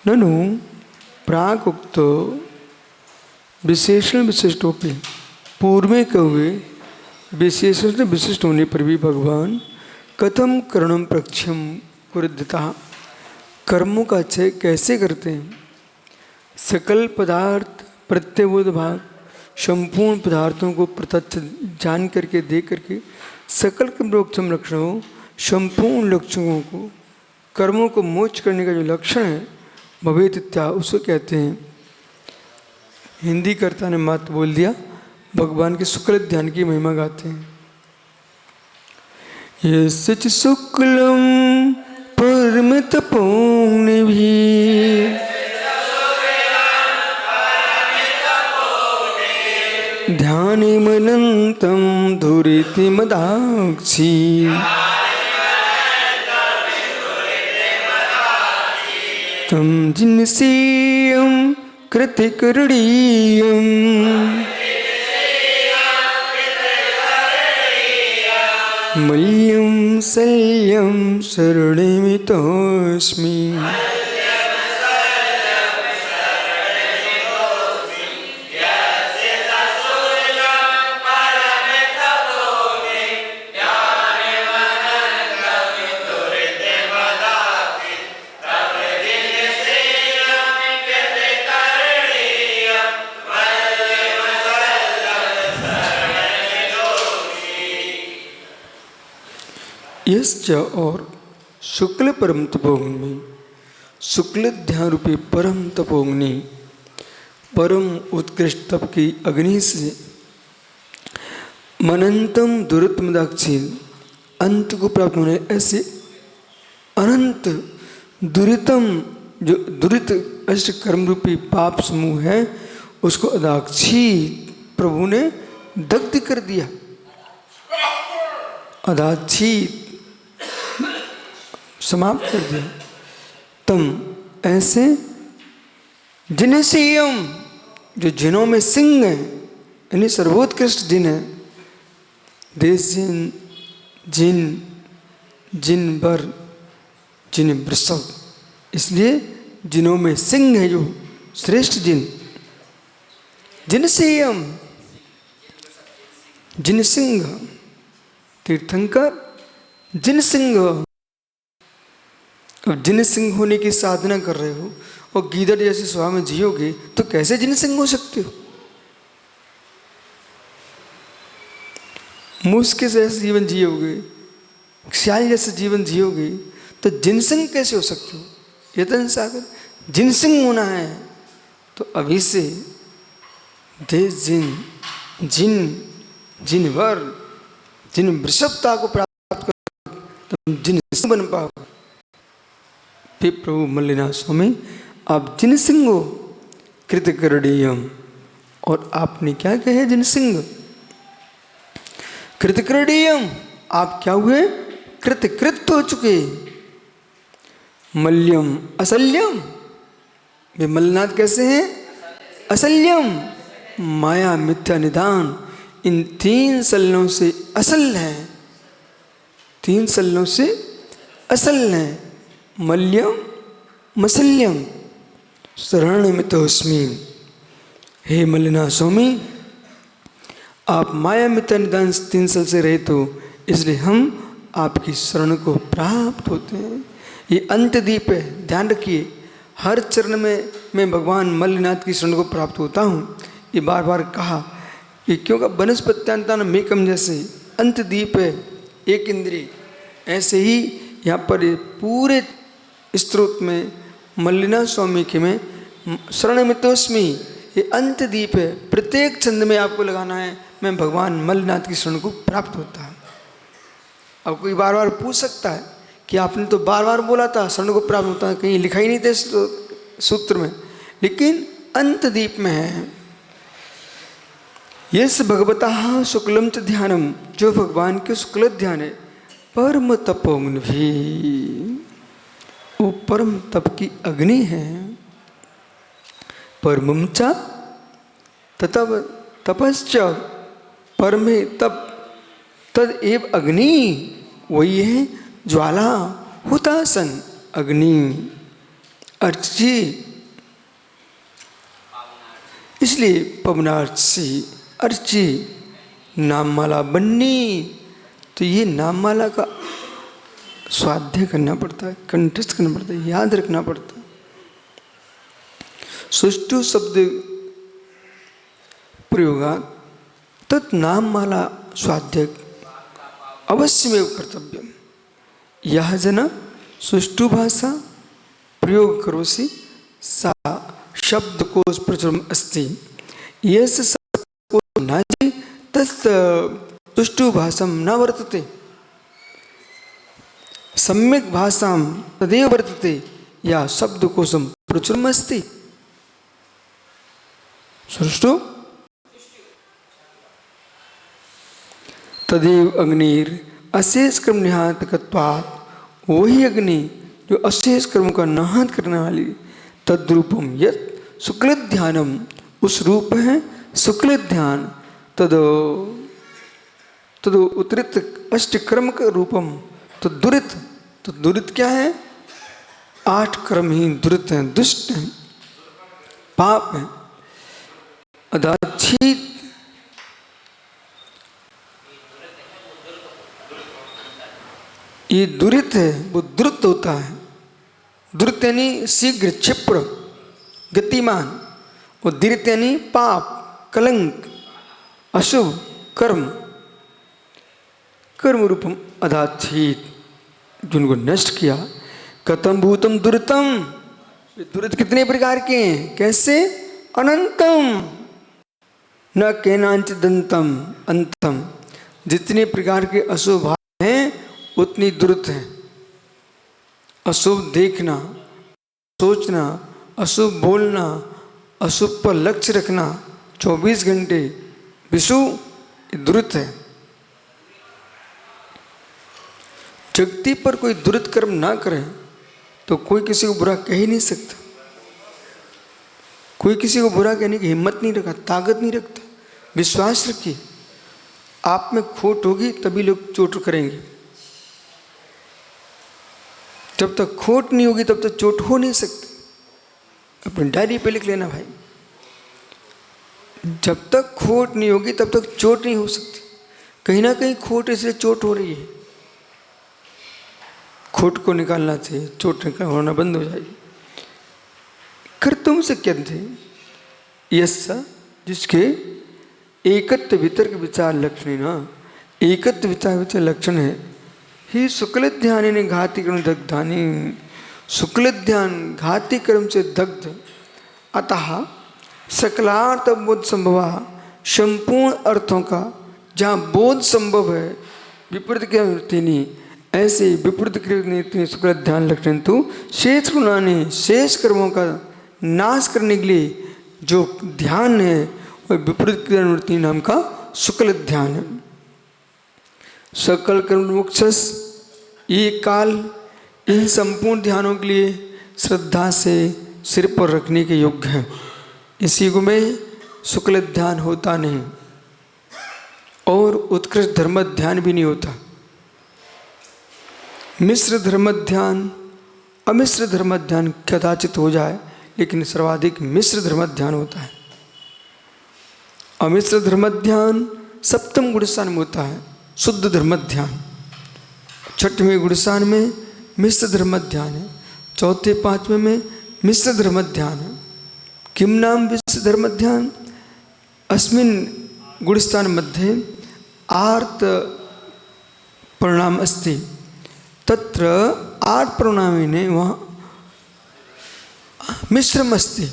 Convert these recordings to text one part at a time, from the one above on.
ननु प्राक उक्त विशेषण विशिष्टोपि पूर्व में कहे हुए विशेषण से विशिष्ट होने पर भी भगवान कथम कर्णम प्रक्षम कुरुद्धता कर्मों का क्षय कैसे करते हैं। सकल पदार्थ प्रत्यवोध भाग संपूर्ण पदार्थों को प्रत्यक्ष जान करके देख करके सकल कर्मोक्षम लक्षणों संपूर्ण लक्षणों को कर्मों को मोक्ष करने का जो लक्षण है भवेत इत्या उसको कहते हैं। हिंदी कर्ता ने मात्र बोल दिया, भगवान के शुक्ल ध्यान की महिमा गाते हैं। यस्य च शुक्लम परम तपोनिभि ध्यानमनन्तं धुरिति मदाक्षी तं जिनसीयं कृतिकरणीयं मल्यं शल्यं शरणमितोऽस्मि। यश्च और शुक्ल परम तपोग्नि शुक्ल ध्यान रूपी परम तपोग्नि परम उत्कृष्ट तप की अग्नि से मनंतम दुरितमदाक्षीण अंत को प्राप्त होने ऐसे अनंत दुरितम जो दुरित अष्ट कर्म रूपी पाप समूह है उसको अदाक्षी प्रभु ने दग्ध कर दिया। अदाक्षी समाप्त कर दिया। तम ऐसे जिनसीयम जो जिनों में सिंह है यानी सर्वोत्कृष्ट जिन है। देश जिन जिन जिन बर जिन वृषभ इसलिए जिनों में सिंह है जो श्रेष्ठ जिन। जिनसीयम जिन सिंह तीर्थंकर जिन सिंह। अब जिन सिंह होने की साधना कर रहे हो और गीदड़ जैसे स्वभाव में जियोगे तो कैसे जिन सिंह हो सकते हो। मूस के जैसे जीवन जियोगे श्याल जैसे जीवन जियोगे तो जिन सिंह कैसे हो सकते हो। यतन सागर जिन सिंह होना है तो अभी से देश जिन जिन जिन वर जिन वृषभता को प्राप्त कर तुम जिन सिंह बन पाओगे। हे प्रभु मल्लिनाथ स्वामी आप जिन सिंह हो कृतकरणीयम। और आपने क्या कहे जिन सिंह कृतकरणीयम आप क्या हुए कृतकृत हो चुके। मल्यम असल्यम वे मल्लिनाथ कैसे हैं असल्यम माया मिथ्या निदान इन तीन सल्लों से असल है। तीन सल्लों से असल है। मल्यम मसल्यम शरणमितोऽस्मि। हे मल्लिनाथ स्वामी आप माया मिथ्या निदान तीन सल से रहित हो इसलिए हम आपकी शरण को प्राप्त होते हैं। ये अंतदीप है ध्यान रखिए। हर चरण में मैं भगवान मल्लिनाथ की शरण को प्राप्त होता हूँ। ये बार बार कहा कि क्योंकि वनस्पत्यांतान मेकम जैसे अंतदीप है एक इंद्रिय ऐसे ही यहाँ पर पूरे स्त्रोत में मल्लिनाथ स्वामी के में शरणमितोऽस्मि ये अंतदीप है। प्रत्येक छंद में आपको लगाना है मैं भगवान मल्लिनाथ की शरण को प्राप्त होता है। अब कोई बार बार पूछ सकता है कि आपने तो बार बार बोला था शरण को प्राप्त होता है कहीं लिखा ही नहीं था सूत्र में लेकिन अंतदीप में है। यस भगवता शुक्लम च ध्यानम जो भगवान के शुक्ल ध्यान है परम तपोग्नि भी वो परम तप की अग्नि है। परमं च ततव तपश्च परमे तप तद एव अग्नि वही है ज्वाला हुतासन अग्नि, अर्ची, इसलिए पवनार्ची, अर्ची, नाममाला बननी। तो ये नाममाला का स्वाध्याय करना पड़ता है, कंठस्थ करना पड़ता है, याद रखना पड़ता है। सुष्ठु शब्द प्रयोगात् तत् नाममाला स्वाध्याय अवश्यमेव कर्तव्यम। यह जन सुष्ठु भाषा प्रयोग करोसि सा शब्दकोश प्रचुरम अस्ति। यस्य शब्दकोश नास्ति तत् सुष्ठु भाषां न वर्तते। सम्यक् भाषां तदेव वर्तते या शब्दकोशं प्रचुरम् अस्ति। सुष्ठु तदेव अग्निर अशेष कर्म निहातकत्वात्, वही अग्नि जो अशेष कर्म का निहात करने वाली, तद्रूपम यत् शुक्ल ध्यानम, उस रूप है शुक्ल ध्यान, तदो उत्तरित अष्ट कर्म का रूपम, तो दुरित क्या है? 8 कर्म ही दुरित हैं, दुष्ट हैं, पाप हैं। अदाच्छित, ये दुरित है, वो द्रुत होता है। द्रुत यानी शीघ्र, क्षिप्र, गतिमान। और दीर्घ यानी पाप, कलंक, अशुभ कर्म, कर्म रूपम अदाच्छित, जिनको नष्ट किया। कथम भूतम दुरितम, दुरित कितने प्रकार के हैं? कैसे? अनंतम न केनांच दंतम अंतम, जितने प्रकार के अशुभ भाव हैं उतनी दुरित है। अशुभ देखना, सोचना, अशुभ बोलना, अशुभ पर लक्ष्य रखना 24 घंटे, विषु दुरित है। जगती पर कोई दुरित कर्म ना करे तो कोई किसी को बुरा कह ही नहीं सकता। कोई किसी को बुरा कहने की हिम्मत नहीं रखा, ताकत नहीं रखता। विश्वास रखिए, आप में खोट होगी तभी लोग चोट करेंगे। जब तक खोट नहीं होगी तब तक चोट हो नहीं सकती। अपनी डायरी पे लिख लेना भाई, जब तक खोट नहीं होगी तब तक चोट नहीं हो सकती। कहीं ना कहीं खोट इसलिए चोट हो रही है, खोट को निकालना चाहिए, चोट होना बंद हो जाएगी। कर्तुम शक्यं थे यस्य, जिसके एकत्व वितर्क विचार लक्षण ना, एकत्व विचार लक्षण है ही शुक्ल ध्यान ने घाती कर्म दग्धानी, शुक्ल ध्यान घाती कर्म से दग्ध। अतः सकलार्थ बोध संभव, संपूर्ण अर्थों का जहाँ बोध संभव है विपरीत क्या वृत्ति नहीं, ऐसे विपरीत क्रिया शुक्ल ध्यान लक्षण तो शेष गुणाने, शेष कर्मों का नाश करने के लिए जो ध्यान है वह विपरीत क्रिया वृत्ति नाम का शुक्ल ध्यान है। सकल कर्म मोक्षस, ये काल इन संपूर्ण ध्यानों के लिए श्रद्धा से सिर पर रखने के योग्य है। इस युग में शुक्ल ध्यान होता नहीं और उत्कृष्ट धर्म ध्यान भी नहीं होता। मिश्र धर्म ध्यान, अमिश्र धर्म ध्यान कदाचित हो जाए, लेकिन सर्वाधिक मिश्र धर्म ध्यान होता है। अमिश्र धर्म ध्यान सप्तम गुणस्थान में होता है, शुद्ध धर्म ध्यान। छठवें गुणस्थान में मिश्र धर्म ध्यान है, चौथे पांचवें में मिश्र धर्म ध्यान है। किम नाम मिश्र धर्म ध्यान? अस्मिन् गुणस्थान मध्ये आर्त परिणाम अस्ति, तत्र आर्त परिणामेन वहाँ मिश्रम अस्ति,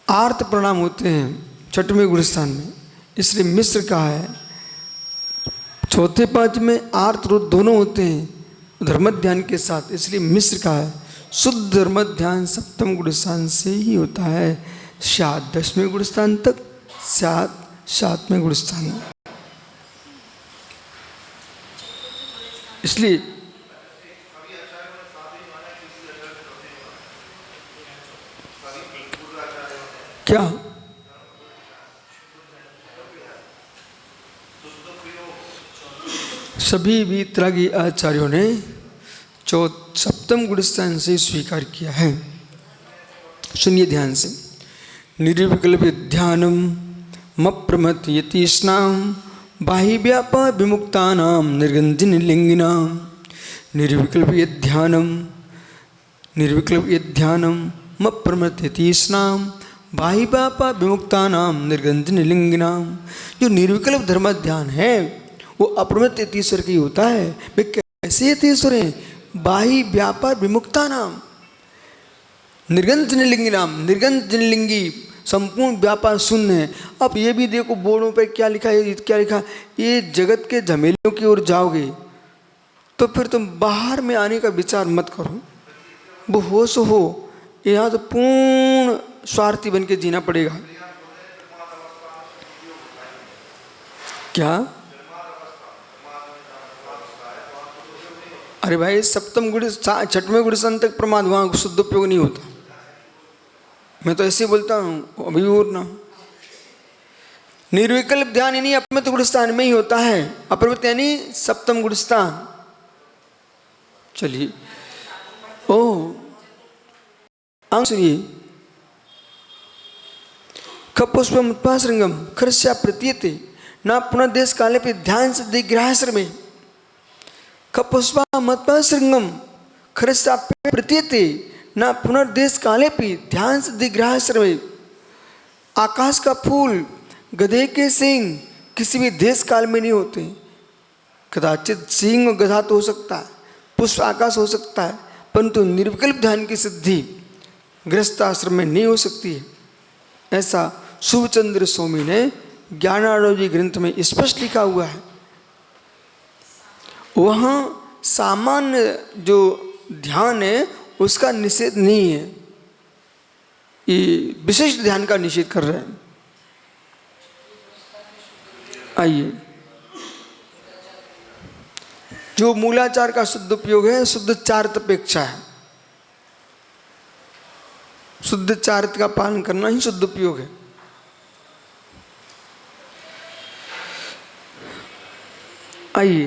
आर्त परिणाम होते हैं छठवें गुणस्थान में, इसलिए मिश्र कहा है। चौथे पांच में आर्त रूप दोनों होते हैं धर्म ध्यान के साथ, इसलिए मिश्र कहा है। शुद्ध धर्म ध्यान सप्तम गुणस्थान से ही होता है, शायद 10वें गुणस्थान तक, शायद 7वें गुणस्थान। इसलिए क्या सभी वीतरागी आचार्यों ने सप्तम गुण स्थान से स्वीकार किया है। सुनिए ध्यान से। निर्विकल्प ध्यानम मप्रमथ यतीष्णाम बाहि व्यापार विमुक्तानाम निर्गंधिन लिंगिनाम। निर्विकल्प ध्यानम मप्रमथ यतीष्णाम बाहि व्यापार विमुक्तानाम निर्गंधिन लिंगिनाम। जो निर्विकल्प धर्म ध्यान है वो अप्रमथ यतीश्वर की होता है। वे कैसे यतीश्वर हैं? बाहि व्यापार विमुक्तानाम निर्गंधिन लिंगिनाम। निर्गंधिन लिंगी संपूर्ण व्यापार शून्य है। अब ये भी देखो बोर्डों पे क्या लिखा है, क्या लिखा है, ये जगत के झमेलों की ओर जाओगे तो फिर तुम बाहर में आने का विचार मत करो। वो हो सो हो, यहाँ तो पूर्ण स्वार्थी बन के जीना पड़ेगा। क्या? अरे भाई सप्तम गुण छठवें गुण स्थान तक प्रमाद, वहाँ शुद्ध उपयोग नहीं होता। मैं तो ऐसे बोलता हूँ अभी और ना। निर्विकल्प ध्यान यानी अपमृत गुण स्थान में ही होता है। अपमृत यानी सप्तम गुण स्थान। चलिए आंग सुनिए। खपुष्पम उत्पाश्रृंगम खर्ष्या प्रतीयते न पुनर्देश काले पे ध्यान से दिग्रहाश्रमे। खपुष्पा मत्पाश्रृंगम खर्ष्या प्रतीयते न पुनर्देश काले पे ध्यान से दिग्रहाश्रमे। आकाश का फूल, गधे के सींग किसी भी देश काल में नहीं होते। कदाचित सींग और गधा तो हो सकता है, पुष्प आकाश हो सकता है, परंतु निर्विकल्प ध्यान की सिद्धि गृहस्थ आश्रम में नहीं हो सकती है। ऐसा शुभचंद्र स्वामी ने ज्ञानारोजी ग्रंथ में स्पष्ट लिखा हुआ है। वहाँ सामान्य जो ध्यान है उसका निषेध नहीं है, ये विशिष्ट ध्यान का निषेध कर रहे हैं। आइए, जो मूलाचार का शुद्ध उपयोग है शुद्ध चारित अपेक्षा है। शुद्ध चारित का पालन करना ही शुद्ध उपयोग है। आइए,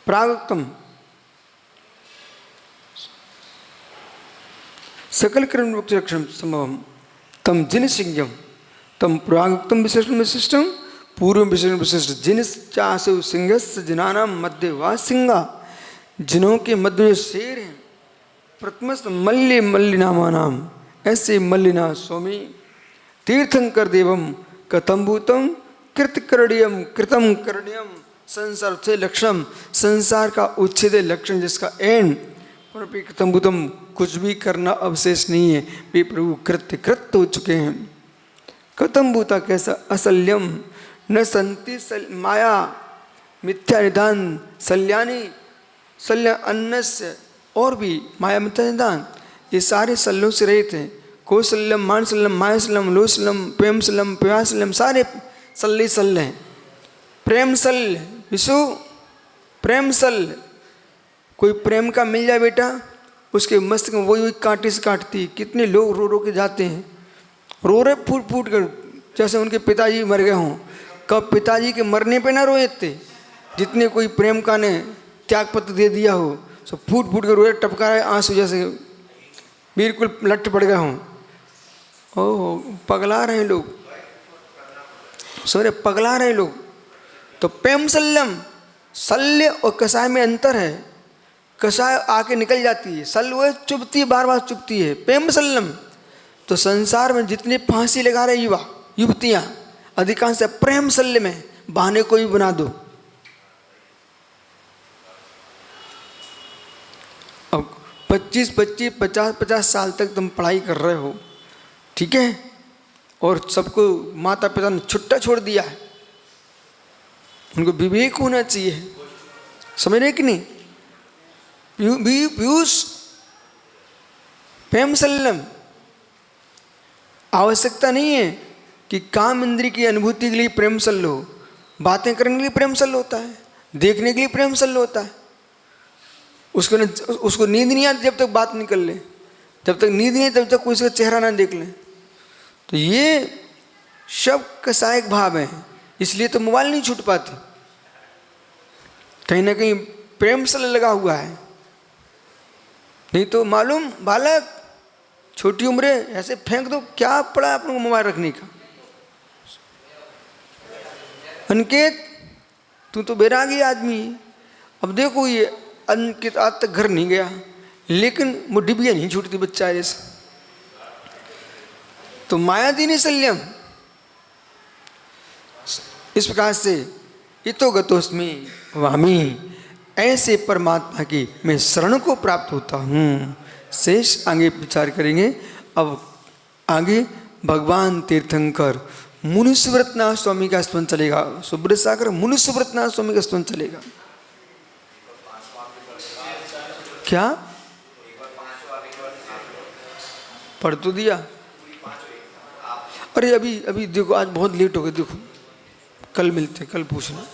प्रागुक्तम सकल कर्म रक्षण संभवम तम जिन सिंहम तम प्रागुक्तम विशिष्टम विशिष्टम पूर्व विशिष्ट विशिष्ट जिन चासु सिंहस्य जिनानाम मध्य वा सिंगा। जिनों के मध्य में शेर हैं। प्रथमस्त मल्य मल्लिनामा नाम ऐसे मल्लिना स्वामी तीर्थंकर देवम कथम्भूतम कृतकरणीयम कृतम करणीयम संसार से लक्षण। संसार का उच्छेद लक्षण जिसका एंड पर कथम्भूतम कुछ भी करना अवशेष नहीं है। वे प्रभु कृत हो चुके हैं। कथम्भूता कैसा असल्यम न संति माया मिथ्या निदान सल्यानी सल्य अन्नस्य। और भी माया मिथ्या निदान ये सारे सल्यों से रहित हैं। कौशल्यम मानसल्यम मायासल्यम लोसल्यम प्रेमसल्यम प्यासल्यम सारे सल्ले सल्य हैं। प्रेम सल्य विशु प्रेम सल्य। कोई प्रेम का मिल जाए बेटा उसके मस्तक में वही कांटे से काटती। कितने लोग रो रो के जाते हैं, रो रहे फूट फूट कर जैसे उनके पिताजी मर गए हों। कब पिताजी के मरने पे ना रोए थे, जितने कोई प्रेम का ने त्यागपत्र दे दिया हो सब फूट फूट कर रोए, टपका रहे आंसू जैसे बिल्कुल लट पड़ गए हों। ओह पगला रहे लोग, सोरे पगला रहे लोग। तो प्रेम सल्यम, सल्य और कसाय में अंतर है। कसाय आके निकल जाती है, सल वो चुभती है, बार बार चुभती है। प्रेम सल्यम तो संसार में जितने फांसी लगा रहे युवा युवतियां अधिकांश प्रेम सल्य में बहाने को भी बना दो। अब 25 50 साल तक तुम पढ़ाई कर रहे हो, ठीक है, और सबको माता पिता ने छुट्टा छोड़ दिया है। उनको विवेक होना चाहिए, समझ रहे कि नहीं? पीयूष प्रेम सल्लम आवश्यकता नहीं है कि काम इंद्री की अनुभूति के लिए प्रेम सल्ल हो, बातें करने के लिए प्रेम सल्ल होता है, देखने के लिए प्रेम सल्ल होता है। उसको नींद नहीं आती जब तक बात निकल ले, जब तक नींद नहीं तब तक कोई उसका चेहरा ना देख ले। तो ये शव का सहायक भाव है, इसलिए तो मोबाइल नहीं छूट पाते। कहीं ना कहीं प्रेम से लगा हुआ है। नहीं तो मालूम बालक छोटी उम्र ऐसे फेंक दो, क्या पड़ा अपने को मोबाइल रखने का। अनिकेत तू तो बैरागी आदमी है। अब देखो ये अनिकेत आज तक घर नहीं गया, लेकिन वो डिबिया नहीं छूटती बच्चा जैसे। तो मायादीनी शल्यम इस प्रकार से इतो गतोस्मि वामी, ऐसे परमात्मा की मैं शरण को प्राप्त होता हूँ। शेष आगे विचार करेंगे। अब आगे भगवान तीर्थंकर मुनिसुव्रतनाथ स्वामी का स्तवन चलेगा। सुब्रत सागर मुनिसुव्रतनाथ स्वामी का स्तवन चलेगा। क्या पढ़ तो दिया? अरे अभी अभी देखो, आज बहुत लेट हो गया। देखो कल मिलते, कल पूछना।